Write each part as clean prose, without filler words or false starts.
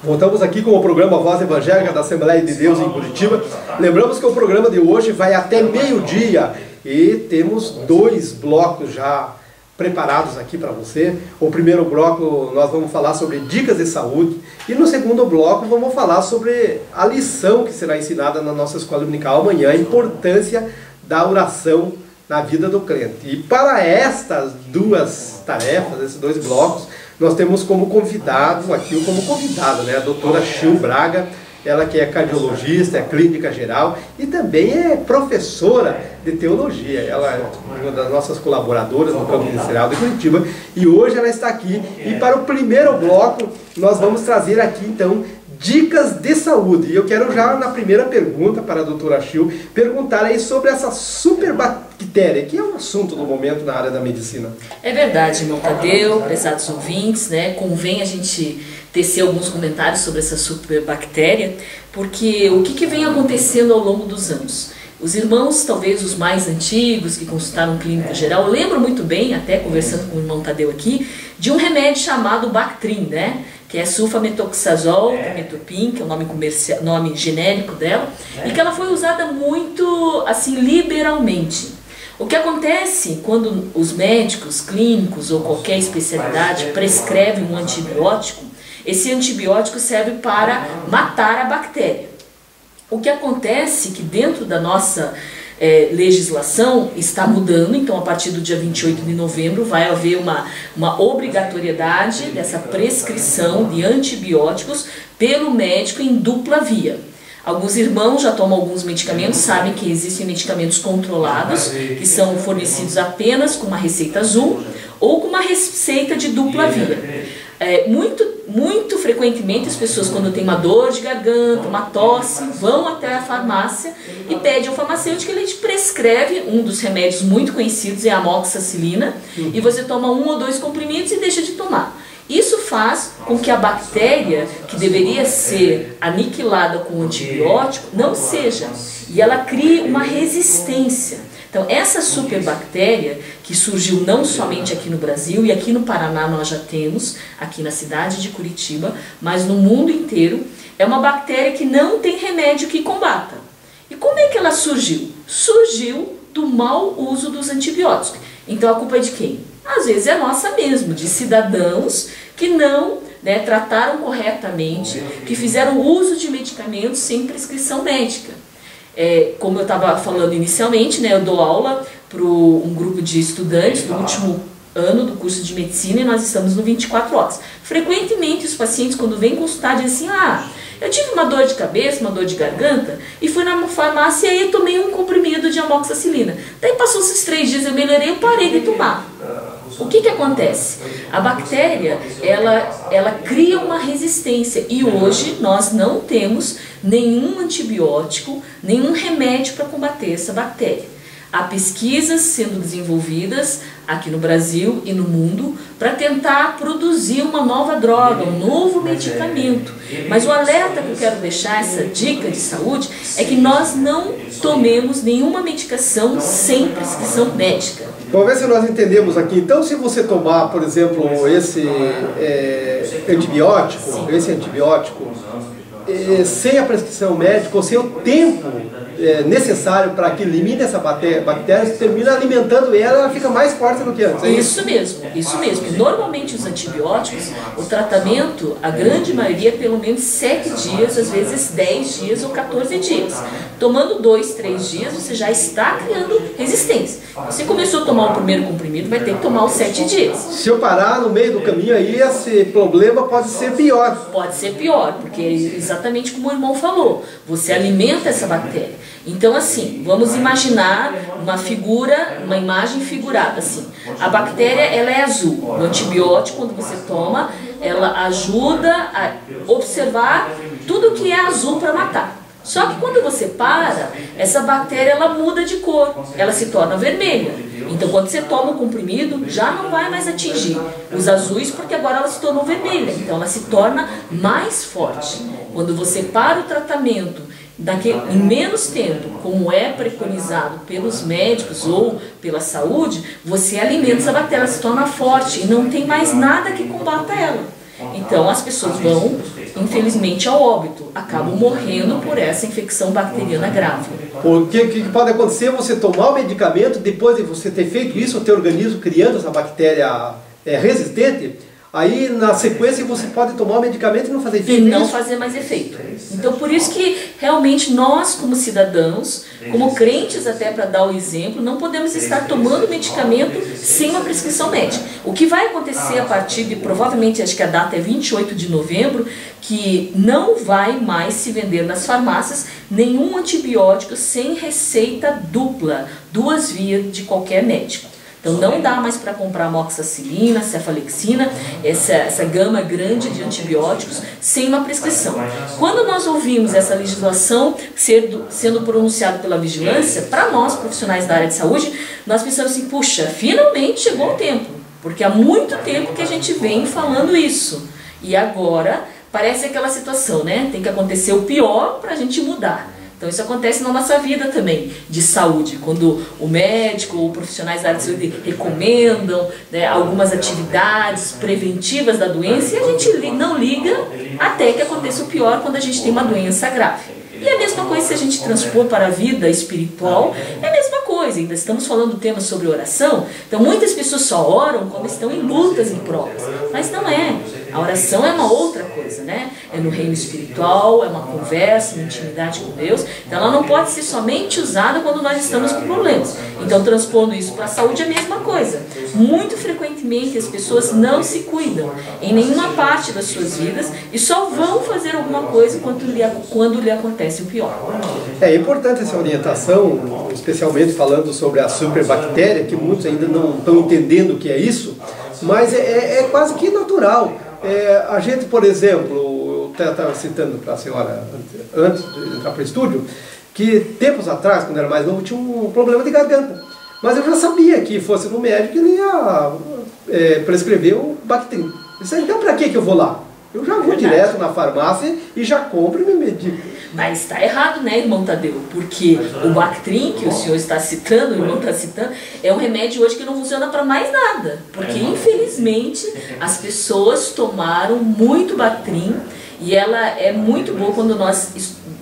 Voltamos aqui com o programa Voz Evangélica da Assembleia de Deus em Curitiba. Lembramos que o programa de hoje vai até meio-dia e temos 2 blocos já preparados aqui para você. O primeiro bloco nós vamos falar sobre dicas de saúde e no segundo bloco vamos falar sobre a lição que será ensinada na nossa escola dominical amanhã, a importância da oração na vida do crente. E para estas 2 tarefas, esses 2 blocos, nós temos como convidado aqui, a doutora Chil Braga, ela que é cardiologista, é clínica geral e também é professora de teologia. Ela é uma das nossas colaboradoras no campo ministerial de Curitiba e hoje ela está aqui. E para o primeiro bloco, nós vamos trazer aqui então dicas de saúde. E eu quero já na primeira pergunta para a doutora Chil perguntar aí sobre essa superbactéria, que é um assunto do momento na área da medicina. É verdade, irmão Tadeu, prezados ouvintes, né? Convém a gente tecer alguns comentários sobre essa superbactéria, porque o que vem acontecendo ao longo dos anos? Os irmãos, talvez os mais antigos, que consultaram um clínico geral, lembram muito bem, até conversando com o irmão Tadeu aqui, de um remédio chamado Bactrim, né? Que é sulfametoxazol, metopim, que é o nome genérico dela, e que ela foi usada muito, assim, liberalmente. O que acontece quando os médicos, clínicos ou qualquer especialidade prescrevem um antibiótico, esse antibiótico serve para matar a bactéria. O que acontece é que dentro da nossa legislação está mudando, então a partir do dia 28 de novembro vai haver uma obrigatoriedade dessa prescrição de antibióticos pelo médico em dupla via. Alguns irmãos já tomam alguns medicamentos, sabem que existem medicamentos controlados, que são fornecidos apenas com uma receita azul ou com uma receita de dupla via. Muito frequentemente as pessoas, quando tem uma dor de garganta, uma tosse, vão até a farmácia e pedem ao farmacêutico que ele te prescreve um dos remédios muito conhecidos, é a amoxicilina, e você toma 1 ou 2 comprimidos e deixa de tomar. Isso faz com que a bactéria, que deveria ser aniquilada com o antibiótico, não seja, e ela cria uma resistência. Então, essa superbactéria, que surgiu não somente aqui no Brasil, e aqui no Paraná nós já temos, aqui na cidade de Curitiba, mas no mundo inteiro, é uma bactéria que não tem remédio que combata. E como é que ela surgiu? Surgiu do mau uso dos antibióticos. Então, a culpa é de quem? Às vezes é nossa mesmo, de cidadãos que não trataram corretamente, que fizeram uso de medicamentos sem prescrição médica. Como eu estava falando inicialmente, eu dou aula para um grupo de estudantes do último ano do curso de medicina e nós estamos no 24 horas. Frequentemente os pacientes, quando vêm consultar, dizem assim: eu tive uma dor de cabeça, uma dor de garganta e fui na farmácia e aí tomei um comprimido de amoxicilina. Daí passou esses 3 dias, eu melhorei, eu parei de tomar. O que acontece? A bactéria, ela cria uma resistência e hoje nós não temos nenhum antibiótico, nenhum remédio para combater essa bactéria. Há pesquisas sendo desenvolvidas aqui no Brasil e no mundo para tentar produzir uma nova droga, um novo medicamento. Mas o alerta que eu quero deixar, essa dica de saúde, é que nós não tomemos nenhuma medicação sem prescrição médica. Vamos ver se nós entendemos aqui. Então, se você tomar, por exemplo, esse antibiótico, sem a prescrição médica, ou sem o tempo necessário para que elimine essa bactéria, você termina alimentando ela fica mais forte do que antes. Isso mesmo, isso mesmo. Normalmente os antibióticos, o tratamento, a grande maioria é pelo menos 7 dias, às vezes 10 dias ou 14 dias. Tomando 2, 3 dias, você já está criando resistência. Você começou a tomar o primeiro comprimido, vai ter que tomar os 7 dias. Se eu parar no meio do caminho aí, esse problema pode ser pior. Pode ser pior, porque exatamente como o irmão falou, você alimenta essa bactéria. Então, assim, vamos imaginar uma imagem figurada, assim. A bactéria, ela é azul. O antibiótico, quando você toma, ela ajuda a observar tudo que é azul para matar. Só que quando você para, essa bactéria, ela muda de cor, ela se torna vermelha. Então, quando você toma o comprimido, já não vai mais atingir os azuis, porque agora ela se tornou vermelha. Então, ela se torna mais forte. Quando você para o tratamento em menos tempo, como é preconizado pelos médicos ou pela saúde, você alimenta essa bactéria, ela se torna forte e não tem mais nada que combata ela. Então as pessoas vão infelizmente, ao óbito, acabam morrendo por essa infecção bacteriana grave. O que pode acontecer é você tomar o medicamento, depois de você ter feito isso, o teu organismo criando essa bactéria resistente, aí na sequência você pode tomar o medicamento e não fazer efeito. E não fazer mais efeito. Então por isso que realmente nós como cidadãos, como crentes até para dar o exemplo, não podemos estar tomando medicamento sem uma prescrição médica. O que vai acontecer a partir de, provavelmente, acho que a data é 28 de novembro, que não vai mais se vender nas farmácias nenhum antibiótico sem receita dupla, 2 vias de qualquer médico. Então não dá mais para comprar amoxicilina, cefalexina, essa gama grande de antibióticos sem uma prescrição. Quando nós ouvimos essa legislação sendo pronunciada pela vigilância, para nós profissionais da área de saúde, nós pensamos assim, puxa, finalmente chegou o tempo, porque há muito tempo que a gente vem falando isso. E agora parece aquela situação, né? Tem que acontecer o pior para a gente mudar. Então isso acontece na nossa vida também, de saúde, quando o médico ou profissionais da área de saúde recomendam, né, algumas atividades preventivas da doença e a gente não liga até que aconteça o pior quando a gente tem uma doença grave. E a mesma coisa se a gente transpor para a vida espiritual, é a mesma coisa. Ainda estamos falando do tema sobre oração, então muitas pessoas só oram quando estão em lutas, em provas, mas não é. A oração é uma outra coisa, né? É no reino espiritual, é uma conversa, uma intimidade com Deus. Então ela não pode ser somente usada quando nós estamos com problemas. Então transpondo isso para a saúde é a mesma coisa. Muito frequentemente as pessoas não se cuidam em nenhuma parte das suas vidas e só vão fazer alguma coisa quando lhe acontece o pior. É importante essa orientação, especialmente falando sobre a superbactéria, que muitos ainda não estão entendendo o que é isso, mas é quase que natural. A gente, por exemplo, eu estava citando para a senhora antes de entrar para o estúdio, que tempos atrás, quando eu era mais novo, tinha um problema de garganta. Mas eu já sabia que fosse no médico ele ia prescrever o Bactrim. Então para que eu vou lá? Eu já vou direto na farmácia e já compro e me medico. Mas está errado, né, irmão Tadeu? Porque o Bactrim, que o senhor está citando, o irmão está citando, é um remédio hoje que não funciona para mais nada. Porque, infelizmente, as pessoas tomaram muito Bactrim e ela é muito boa quando nós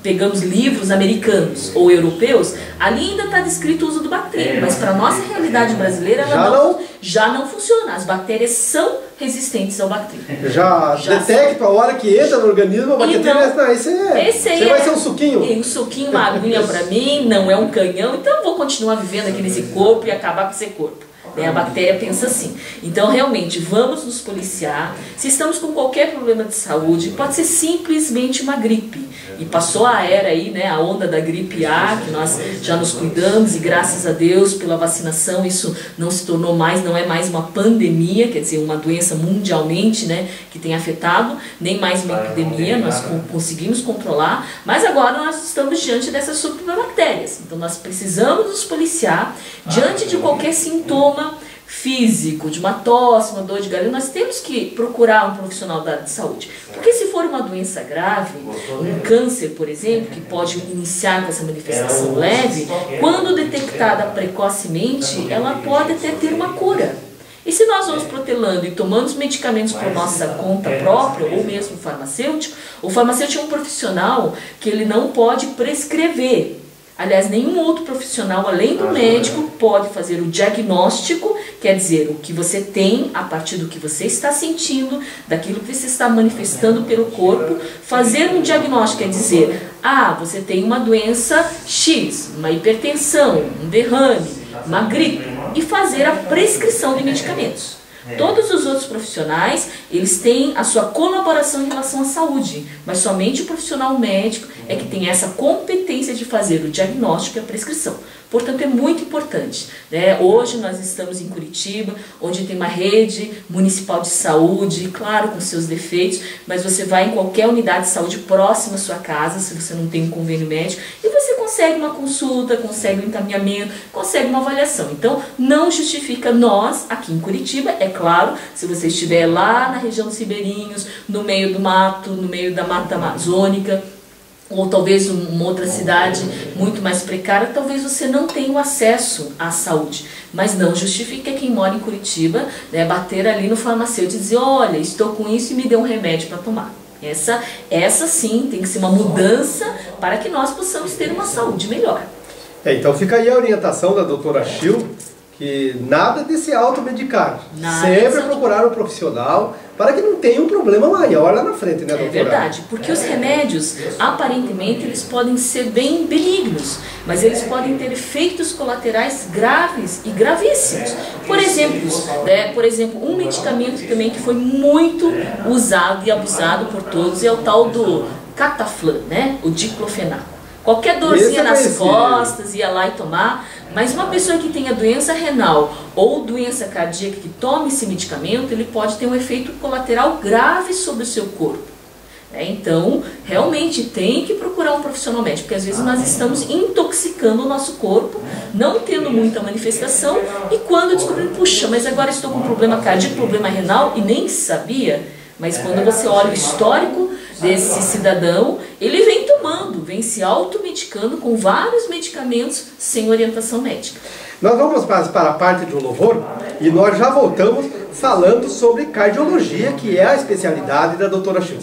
pegamos livros americanos ou europeus, ali ainda está descrito o uso do Bactrim, mas para a nossa realidade brasileira ela já não funciona. As bactérias são resistentes ao Bactrim. Já detecta a hora que entra no organismo, a bactéria você vai ser um suquinho. Um suquinho, uma aguinha para mim, não é um canhão, então eu vou continuar vivendo aqui nesse corpo e acabar com esse corpo. A bactéria pensa assim. Então, realmente, vamos nos policiar. Se estamos com qualquer problema de saúde, pode ser simplesmente uma gripe. E passou a era aí, né, a onda da gripe A, que nós já nos cuidamos e graças a Deus pela vacinação isso não se tornou mais, não é mais uma pandemia, quer dizer, uma doença mundialmente, né, que tem afetado, nem mais uma epidemia, nós conseguimos controlar, mas agora nós estamos diante dessas superbactérias. Então nós precisamos nos policiar diante de qualquer sintoma físico, de uma tosse, uma dor de garganta, nós temos que procurar um profissional da área de saúde. Porque se for uma doença grave, um câncer, por exemplo, que pode iniciar com essa manifestação leve, quando detectada precocemente, ela pode até ter uma cura. E se nós vamos protelando e tomando os medicamentos por nossa conta própria, ou mesmo o farmacêutico é um profissional que ele não pode prescrever. Aliás, nenhum outro profissional, além do médico, pode fazer o diagnóstico, quer dizer, o que você tem a partir do que você está sentindo, daquilo que você está manifestando pelo corpo, fazer um diagnóstico, quer dizer, você tem uma doença X, uma hipertensão, um derrame, uma gripe, e fazer a prescrição de medicamentos. Todos os outros profissionais, eles têm a sua colaboração em relação à saúde, mas somente o profissional médico é que tem essa competência de fazer o diagnóstico e a prescrição. Portanto, é muito importante, né? Hoje nós estamos em Curitiba, onde tem uma rede municipal de saúde, claro, com seus defeitos, mas você vai em qualquer unidade de saúde próxima à sua casa, se você não tem um convênio médico, e você consegue uma consulta, consegue um encaminhamento, consegue uma avaliação. Então, não justifica nós, aqui em Curitiba, é claro, se você estiver lá na região dos ribeirinhos, no meio do mato, no meio da mata amazônica, ou talvez uma outra cidade muito mais precária, talvez você não tenha o acesso à saúde. Mas não justifica quem mora em Curitiba, né, bater ali no farmacêutico e dizer, olha, estou com isso e me dê um remédio para tomar. Essa sim tem que ser uma mudança para que nós possamos ter uma saúde melhor. Então fica aí a orientação da doutora Chil, que nada de se automedicar. Sempre procurar um profissional para que não tenha um problema maior lá na frente, né, doutora? É verdade, porque os remédios, aparentemente, eles podem ser bem benignos, mas eles podem ter efeitos colaterais graves e gravíssimos. Por exemplo, um medicamento também que foi muito usado e abusado por todos é o tal do Cataflan, né? O diclofenaco. Qualquer dorzinha nas costas, ia lá e tomar. Mas uma pessoa que tenha doença renal ou doença cardíaca que tome esse medicamento, ele pode ter um efeito colateral grave sobre o seu corpo. Então, realmente tem que procurar um profissional médico, porque às vezes nós estamos intoxicando o nosso corpo, não tendo muita manifestação, e quando descobrimos, puxa, mas agora estou com problema cardíaco, problema renal, e nem sabia. Mas quando você olha o histórico desse cidadão, ele vem se automedicando com vários medicamentos sem orientação médica. Nós vamos para a parte de um louvor e nós já voltamos falando sobre cardiologia, que é a especialidade da doutora Chil.